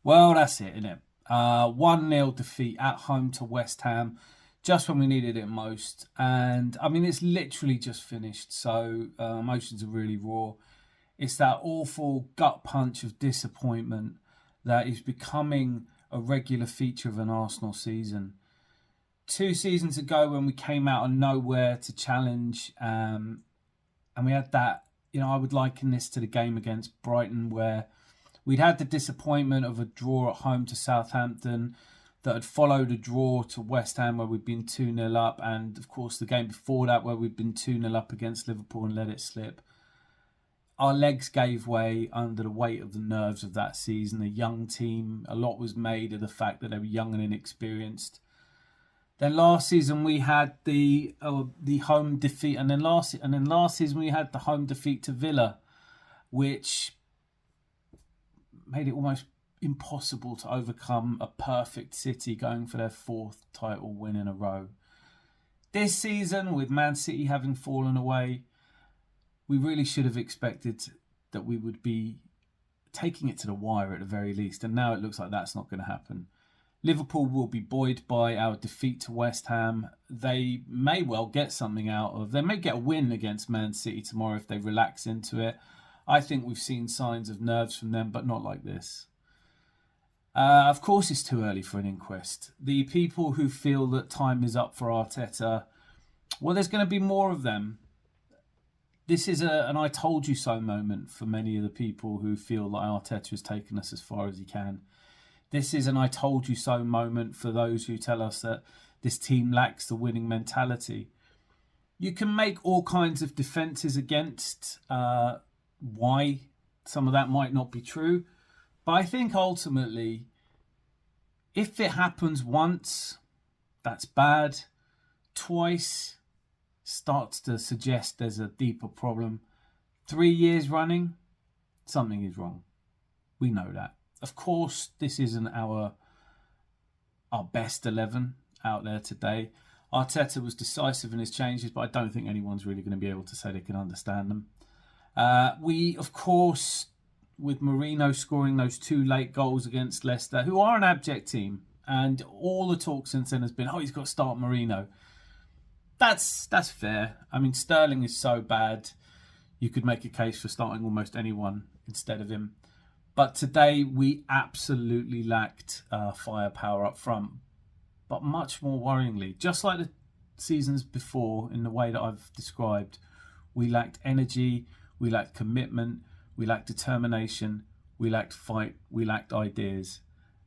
Well, that's it, isn't it? 1-0 defeat at home to West Ham, just when we needed it most. And I mean, it's literally just finished, so emotions are really raw. It's that awful gut punch of disappointment that is becoming a regular feature of an Arsenal season. 2 seasons ago, when we came out of nowhere to challenge, and we had that, I would liken this to the game against Brighton where we'd had the disappointment of a draw at home to Southampton that had followed a draw to West Ham where we'd been 2-0 up, and of course the game before that where we'd been 2-0 up against Liverpool and let it slip. Our legs gave way under the weight of the nerves of that season. A young team, a lot was made of the fact that they were young and inexperienced. Then last season we had the home defeat, and then last season we had the home defeat to Villa, which made it almost impossible to overcome a perfect City going for their fourth title win in a row. This season, with Man City having fallen away, we really should have expected that we would be taking it to the wire at the very least, and now it looks like that's not going to happen. Liverpool will be buoyed by our defeat to West Ham. They may well get something out of. They may get a win against Man City tomorrow if they relax into it. I think we've seen signs of nerves from them, but not like this. Of course, it's too early for an inquest. The people who feel that time is up for Arteta, well, there's going to be more of them. This is an I told you so moment for many of the people who feel that Arteta has taken us as far as he can. This is an I told you so moment for those who tell us that this team lacks the winning mentality. You can make all kinds of defences against why some of that might not be true. But I think ultimately, if it happens once, that's bad. Twice starts to suggest there's a deeper problem. 3 years running, something is wrong. We know that. Of course, this isn't our best 11 out there today. Arteta was decisive in his changes, but I don't think anyone's really going to be able to say they can understand them. We, of course, with Mourinho scoring those 2 late goals against Leicester, who are an abject team, and all the talk since then has been, he's got to start Mourinho. That's fair. I mean, Sterling is so bad, you could make a case for starting almost anyone instead of him. But today we absolutely lacked firepower up front. But much more worryingly, just like the seasons before in the way that I've described, we lacked energy, we lacked commitment, we lacked determination, we lacked fight, we lacked ideas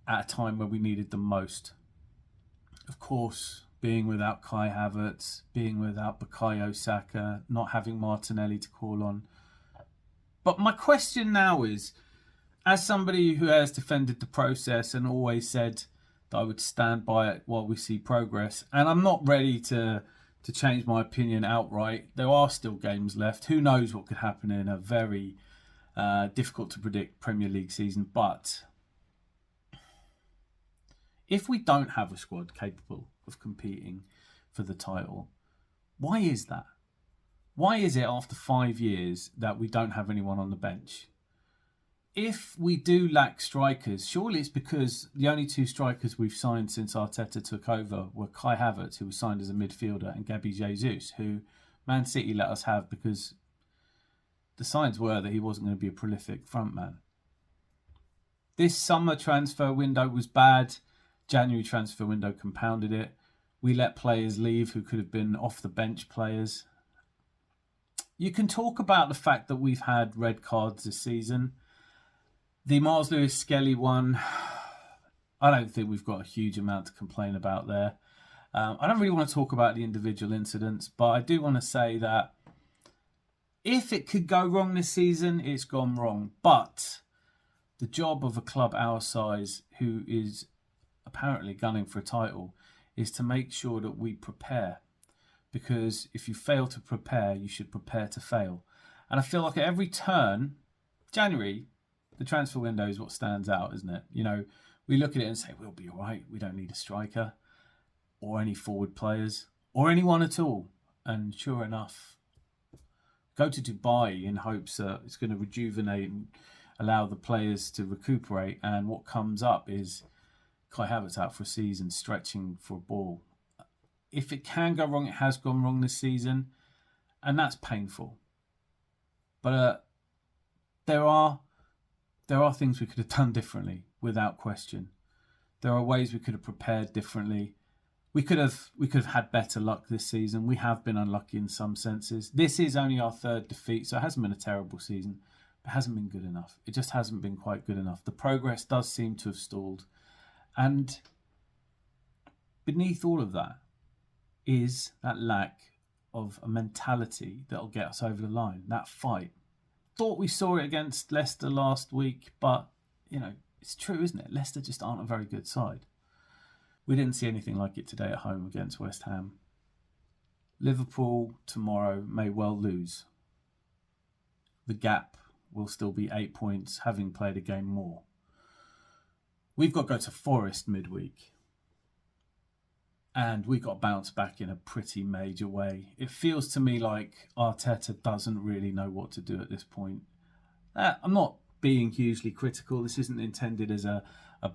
at a time where we needed them most. Of course, being without Kai Havertz, being without Bukayo Saka, not having Martinelli to call on. But my question now is, as somebody who has defended the process and always said that I would stand by it while we see progress, and I'm not ready to change my opinion outright. There are still games left. Who knows what could happen in a very difficult to predict Premier League season. But if we don't have a squad capable of competing for the title, why is that? Why is it after 5 years that we don't have anyone on the bench? If we do lack strikers, surely it's because the only 2 strikers we've signed since Arteta took over were Kai Havertz, who was signed as a midfielder, and Gabby Jesus, who Man City let us have because the signs were that he wasn't going to be a prolific frontman. This summer transfer window was bad. January transfer window compounded it. We let players leave who could have been off the bench players. You can talk about the fact that we've had red cards this season. The Miles Lewis Skelly one, I don't think we've got a huge amount to complain about there. I don't really want to talk about the individual incidents, but I do want to say that if it could go wrong this season, it's gone wrong. But the job of a club our size, who is apparently gunning for a title, is to make sure that we prepare. Because if you fail to prepare, you should prepare to fail. And I feel like at every turn, January, the transfer window is what stands out, isn't it? We look at it and say, we'll be all right. We don't need a striker or any forward players or anyone at all. And sure enough, go to Dubai in hopes that it's going to rejuvenate allow the players to recuperate. And what comes up is Kai Havertz out for a season, stretching for a ball. If it can go wrong, it has gone wrong this season, and that's painful. But there are things we could have done differently, without question. There are ways we could have prepared differently. We could have had better luck this season. We have been unlucky in some senses. This is only our third defeat, so it hasn't been a terrible season. It hasn't been good enough. It just hasn't been quite good enough. The progress does seem to have stalled. And beneath all of that is that lack of a mentality that'll get us over the line, that fight. Thought we saw it against Leicester last week, but, it's true, isn't it? Leicester just aren't a very good side. We didn't see anything like it today at home against West Ham. Liverpool tomorrow may well lose. The gap will still be 8 points, having played a game more. We've got to go to Forest midweek. And we got bounced back in a pretty major way. It feels to me like Arteta doesn't really know what to do at this point. I'm not being hugely critical. This isn't intended as a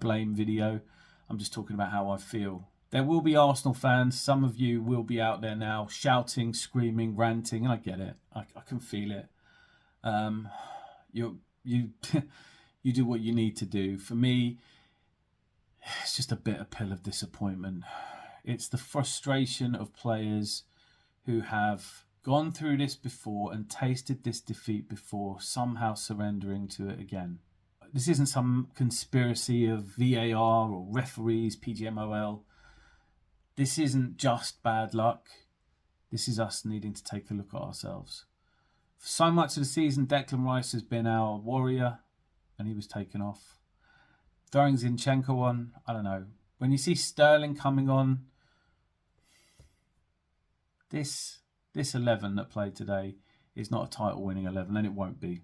blame video. I'm just talking about how I feel. There will be Arsenal fans. Some of you will be out there now shouting, screaming, ranting, and I get it. I can feel it. You you do what you need to do. For me, it's just a bitter pill of disappointment. It's the frustration of players who have gone through this before and tasted this defeat before, somehow surrendering to it again. This isn't some conspiracy of VAR or referees, PGMOL. This isn't just bad luck. This is us needing to take a look at ourselves. For so much of the season, Declan Rice has been our warrior, and he was taken off. Throwing Zinchenko on, I don't know. When you see Sterling coming on, this 11 that played today is not a title-winning 11, and it won't be.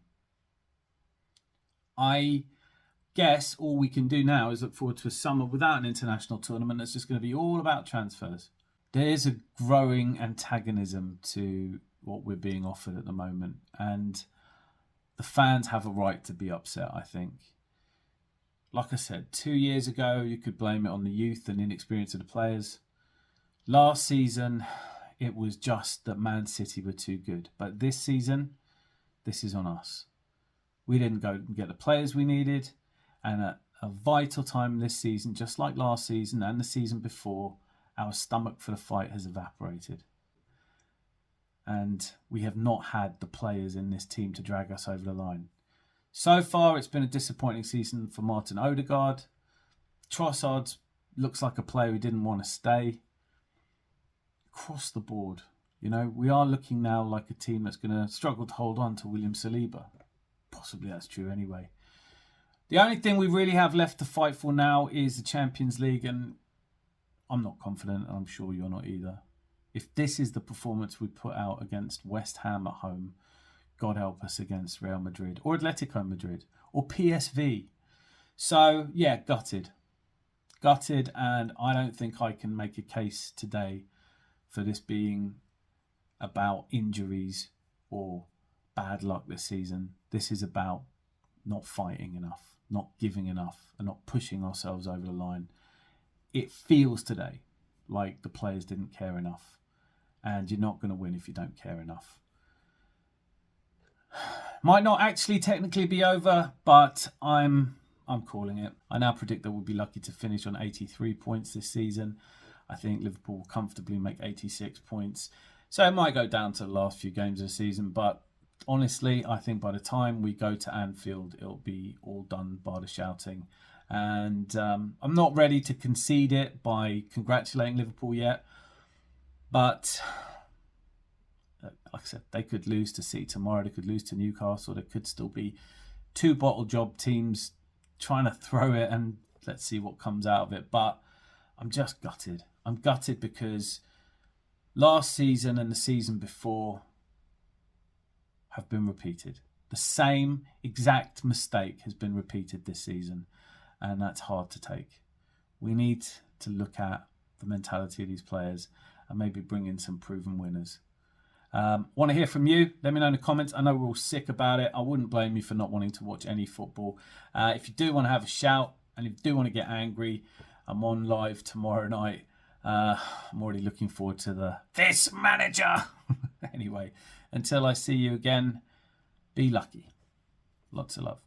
I guess all we can do now is look forward to a summer without an international tournament that's just going to be all about transfers. There's a growing antagonism to what we're being offered at the moment, and the fans have a right to be upset, I think. Like I said, 2 years ago, you could blame it on the youth and inexperience of the players. Last season, it was just that Man City were too good. But this season, this is on us. We didn't go and get the players we needed. And at a vital time this season, just like last season and the season before, our stomach for the fight has evaporated. And we have not had the players in this team to drag us over the line. So far, it's been a disappointing season for Martin Odegaard. Trossard looks like a player who didn't want to stay. Across the board, we are looking now like a team that's going to struggle to hold on to William Saliba. Possibly that's true anyway. The only thing we really have left to fight for now is the Champions League, and I'm not confident, and I'm sure you're not either. If this is the performance we put out against West Ham at home, God help us against Real Madrid or Atletico Madrid or PSV. So, yeah, gutted. Gutted, and I don't think I can make a case today for this being about injuries or bad luck this season. This is about not fighting enough, not giving enough, and not pushing ourselves over the line. It feels today like the players didn't care enough, and you're not going to win if you don't care enough. Might not actually technically be over, but I'm calling it. I now predict that we'll be lucky to finish on 83 points this season. I think Liverpool will comfortably make 86 points. So it might go down to the last few games of the season, but honestly, I think by the time we go to Anfield, it'll be all done by the shouting. And I'm not ready to concede it by congratulating Liverpool yet, but like I said, they could lose to City tomorrow, they could lose to Newcastle, there could still be two bottle job teams trying to throw it, and let's see what comes out of it. But I'm just gutted. I'm gutted because last season and the season before have been repeated. The same exact mistake has been repeated this season, and that's hard to take. We need to look at the mentality of these players and maybe bring in some proven winners. Want to hear from you? Let me know in the comments. I know we're all sick about it. I wouldn't blame you for not wanting to watch any football. If you do want to have a shout and if you do want to get angry, I'm on live tomorrow night. I'm already looking forward to this manager. Anyway, until I see you again, be lucky. Lots of love.